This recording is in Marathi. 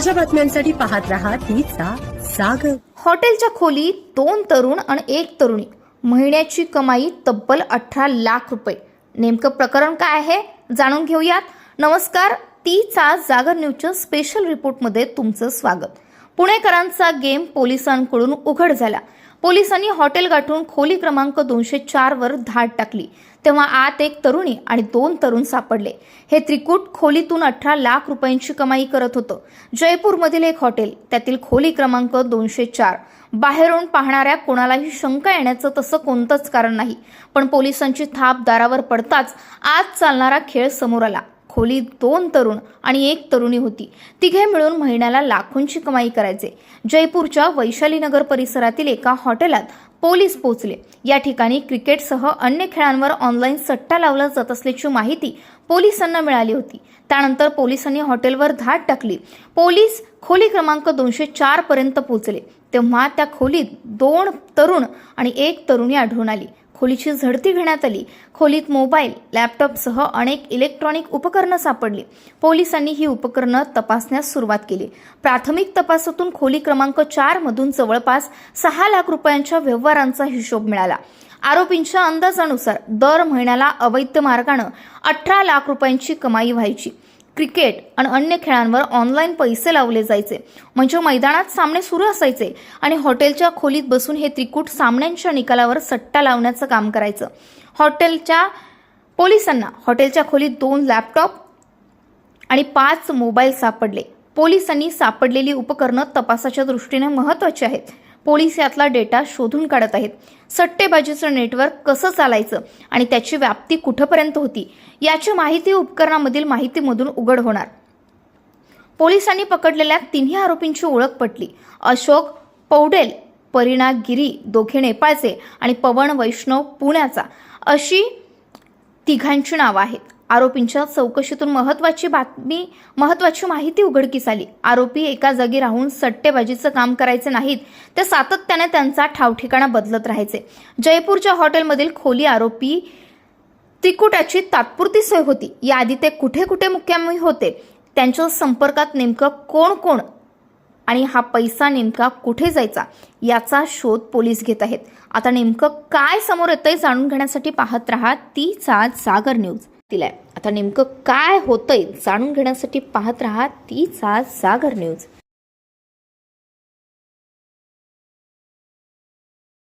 ताज्या बातम्यांसाठी पाहत रहा तीचा सागर। हॉटेलच्या खोलीत 2 तरुण आणि 1 तरुणी, महिन्याची कमाई तब्बल 18 लाख रुपये। नेमकं प्रकरण काय आहे जाणून घेऊयात। नमस्कार, तीचा जागर न्यूजच्या स्पेशल रिपोर्टमध्ये तुमचं स्वागत। पुणेकरांचा गेम पोलिसांकडून उघड झाला। पोलिसांनी हॉटेल गाठून खोली क्रमांक 204 वर धाड टाकली, तेव्हा आत 1 तरुणी आणि 2 तरुण सापडले। हे त्रिकूट खोलीतून 18 लाख रुपयांची कमाई करत होतं। जयपूरमधील एक हॉटेल, त्यातील खोली क्रमांक 204। बाहेरून पाहणाऱ्या कोणालाही शंका येण्याचं तसं कोणतंच कारण नाही, पण पोलिसांची थाप दारावर पडताच आज चालणारा खेळ समोर आला। खोलीत 2 तरुण आणि 1 तरुणी होती। तिघे मिळून महिन्याला लाखोंची कमाई करायचे। जयपूरच्या वैशालीनगर परिसरातील एका हॉटेलात पोलीस पोहोचले। या ठिकाणी क्रिकेटसह अन्य खेळांवर ऑनलाईन सट्टा लावला जात असल्याची माहिती पोलिसांना मिळाली होती। त्यानंतर पोलिसांनी हॉटेलवर धाड टाकली। पोलीस खोली क्रमांक 204 पर्यंत पोहोचले, तेव्हा त्या खोलीत 2 तरुण आणि 1 तरुणी आढळून आली। खोलीची झडती घेण्यात आली। खोलीत मोबाईल, लॅपटॉपसह अनेक इलेक्ट्रॉनिक उपकरणं सापडली। पोलिसांनी ही उपकरणं तपासण्यास सुरुवात केली। प्राथमिक तपासातून खोली क्रमांक 4 मधून जवळपास 6 लाख रुपयांच्या व्यवहारांचा हिशोब मिळाला। आरोपींच्या अंदाजानुसार दर महिन्याला अवैध मार्गाने 18 लाख रुपयांची कमाई व्हायची। क्रिकेट आणि अन्य खेळांवर ऑनलाईन पैसे लावले जायचे, म्हणजे मैदानात सामने सुरू असायचे आणि हॉटेलच्या खोलीत बसून हे त्रिकूट सामन्यांच्या निकालावर सट्टा लावण्याचं काम करायचं। पोलिसांना हॉटेलच्या खोलीत 2 लॅपटॉप आणि 5 मोबाईल सापडले। पोलिसांनी सापडलेली उपकरणं तपासाच्या दृष्टीने महत्त्वाची आहेत। पोलीस यातला डेटा शोधून काढत आहेत। सट्टेबाजीचं नेटवर्क कसं चालायचं आणि त्याची व्याप्ती कुठपर्यंत होती याची माहिती उपकरणामधील माहितीमधून उघड होणार। पोलिसांनी पकडलेल्या 3 आरोपींची ओळख पटली। अशोक पौडेल, परिणा गिरी दोघे नेपाळचे आणि पवन वैष्णव पुण्याचा अशी तिघांची नावं आहेत। आरोपींच्या चौकशीतून महत्त्वाची माहिती उघडकीस आली। आरोपी एका जागी राहून सट्टेबाजीचं काम करायचे नाहीत, ते सातत्याने त्यांचा ठावठिकाणा बदलत राहायचे। जयपूरच्या हॉटेलमधील खोली आरोपी त्रिकुटाची तात्पुरती सोय होती। याआधी ते कुठे कुठे मुक्कामी होते, त्यांच्या संपर्कात नेमकं कोण कोण आणि हा पैसा नेमका कुठे जायचा याचा शोध पोलीस घेत आहेत। आता नेमकं काय समोर येतंय जाणून घेण्यासाठी पाहत रहा तीचा जागर न्यूज। आता नेमकं काय होतंय जाणून घेण्यासाठी पाहत रहा तीचा जागर न्यूज।